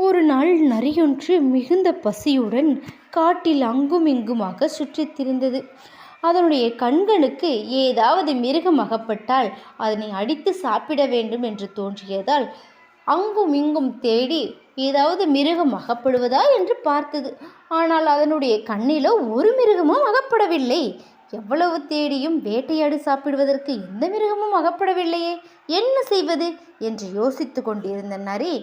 ஒரு நாள் நரியொன்று மிகுந்த பசியுடன் காட்டில் அங்கும் இங்குமாக சுற்றித் திரிந்தது. அதனுடைய கண்களுக்கு ஏதாவது மிருகம் அகப்பட்டால் அதனை அடித்து சாப்பிட வேண்டும் என்று தோன்றியதால் அங்கும் இங்கும் தேடி ஏதாவது மிருகம் அகப்படுவதா என்று பார்த்தது. ஆனால் அதனுடைய கண்ணிலோ ஒரு மிருகமும் அகப்படவில்லை. எவ்வளவு தேடியும் வேட்டையாடி சாப்பிடுவதற்கு எந்த மிருகமும் அகப்படவில்லையே, என்ன செய்வது என்று யோசித்து கொண்டிருந்த நரி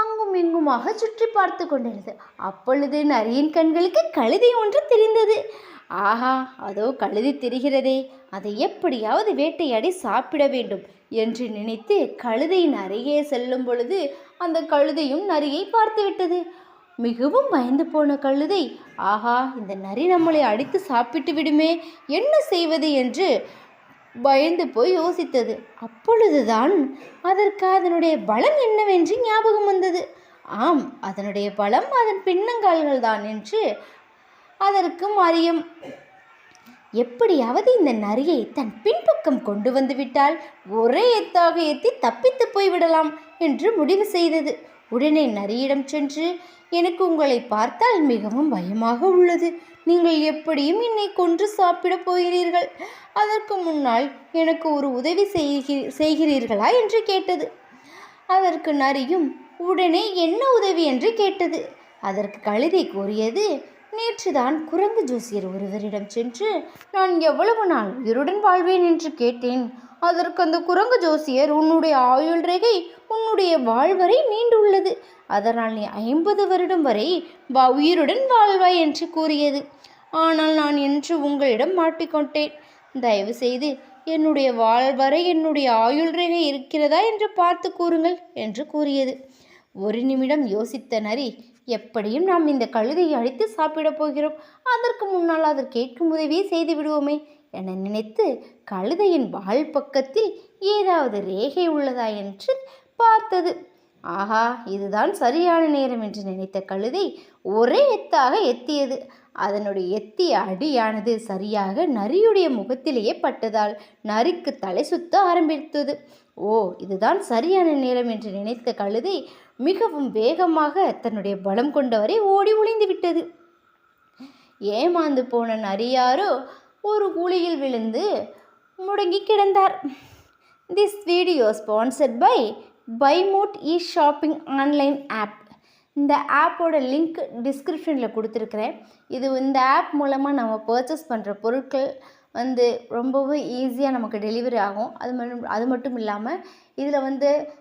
அங்கும் இங்குமாக சுற்றி பார்த்து கொண்டிருந்தது. அப்பொழுது நரியின் கண்களுக்கு கழுதை ஒன்று தெரிந்தது. ஆஹா, அதோ கழுதை தெரிகிறதே, அதை எப்படியாவது வேட்டையாடி சாப்பிட வேண்டும் என்று நினைத்து கழுதையின் அருகே செல்லும் பொழுது அந்த கழுதையும் நரியை பார்த்து விட்டது. மிகவும் பயந்து போன கழுதை, ஆஹா, இந்த நரி நம்மளை அடித்து சாப்பிட்டு விடுமே, என்ன செய்வது என்று பயந்து போய் யோசித்தது. அப்பொழுதுதான் அதற்கு அதனுடைய பலம் என்னவென்று ஞாபகம் வந்தது. ஆம், அதனுடைய பலம் அதன் பின்னங்கால்கள் தான் என்று அதற்கும் அறியும். எப்படியாவது இந்த நரியை தன் பின்பக்கம் கொண்டு வந்து விட்டால் ஒரே எத்தாக எத்தி தப்பித்து போய்விடலாம் என்று முடிவு செய்தது. உடனே நரியிடம் சென்று, எனக்கு உங்களை பார்த்தால் மிகவும் பயமாக உள்ளது. நீங்கள் எப்படியும் என்னை கொன்று சாப்பிடப் போகிறீர்கள். அதற்கு முன்னால் எனக்கு ஒரு உதவி செய்கிறீர்களா என்று கேட்டது. அதற்கு நரியும் உடனே என்ன உதவி என்று கேட்டது. அதற்கு கழுதை கூறியது, நேற்றுதான் குரங்கு ஜோசியர் ஒருவரிடம் சென்று நான் எவ்வளவு நாள் உயிருடன் வாழ்வேன் என்று கேட்டேன். அதற்கு அந்த குரங்கு ஜோசியர், உன்னுடைய ஆயுள் ரேகை உன்னுடைய வாழ்வரை நீண்டுள்ளது, அதனால் நீ 50 வருடம் வரை உயிருடன் வாழ்வாய் என்று கூறியது. ஆனால் நான் என்று உங்களிடம் மாட்டிக்கொண்டேன். தயவு செய்து என்னுடைய வாழ்வரை என்னுடைய ஆயுள் ரேகை இருக்கிறதா என்று பார்த்து கூறுங்கள் என்று கூறியது. ஒரு நிமிடம் யோசித்த நரி, எப்படியும் நாம் இந்த கழுதையை அடித்து சாப்பிடப் போகிறோம், அதற்கு முன்னால் அதை கேட்கும் உதவியை செய்து விடுவோமே என நினைத்து கழுதையின் வால் பக்கத்தில் ஏதாவது ரேகை உள்ளதா என்று பார்த்தது. ஆஹா, இதுதான் சரியான நேரம் என்று நினைத்த கழுதை ஒரே எத்தாக எத்தியது. அதனுடைய எத்திய அடியானது சரியாக நரியுடைய முகத்திலேயே பட்டதால் நரிக்கு தலை சுத்த ஆரம்பித்தது. ஓ, இதுதான் சரியான நேரம் என்று நினைத்த கழுதை மிகவும் வேகமாக தன்னுடைய பலம் கொண்டவரை ஓடி ஒளிந்து விட்டது. ஏமாந்து போன நரியாரோ ஒரு குழியில் விழுந்து முடங்கி கிடந்தார். திஸ் வீடியோ ஸ்பான்சர்ட் பை பைமோட் ஷாப்பிங் ஆன்லைன் ஆப். இந்த ஆப்போட லிங்க் டிஸ்கிரிப்ஷனில் கொடுத்துருக்குறேன். இந்த ஆப் மூலமாக நம்ம பர்ச்சேஸ் பண்ணுற பொருட்கள் ரொம்பவும் ஈஸியாக நமக்கு டெலிவரி ஆகும். அது மட்டும் இல்லாமல் இதில்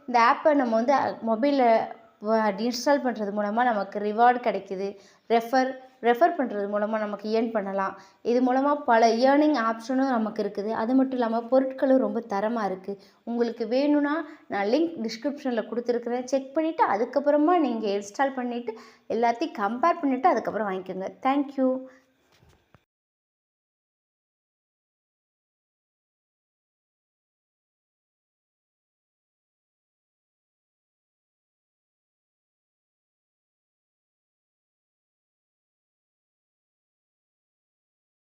இந்த ஆப்பை நம்ம மொபைலில் இன்ஸ்டால் பண்ணுறது மூலமாக நமக்கு ரிவார்டு கிடைக்குது. ரெஃபர் பண்ணுறது மூலமாக நமக்கு ஏர்ன் பண்ணலாம். இது மூலமாக பல ஏர்னிங் ஆப்ஷனும் நமக்கு இருக்குது. அது மட்டும் இல்லாமல் பொருட்களும் ரொம்ப தரமாக இருக்குது. உங்களுக்கு வேணும்னா நான் லிங்க் டிஸ்கிரிப்ஷனில் கொடுத்துருக்குறேன். செக் பண்ணிவிட்டு அதுக்கப்புறமா நீங்கள் இன்ஸ்டால் பண்ணிவிட்டு எல்லாத்தையும் கம்பேர் பண்ணிவிட்டு அதுக்கப்புறம் வாங்கிக்கோங்க. தேங்க்யூ.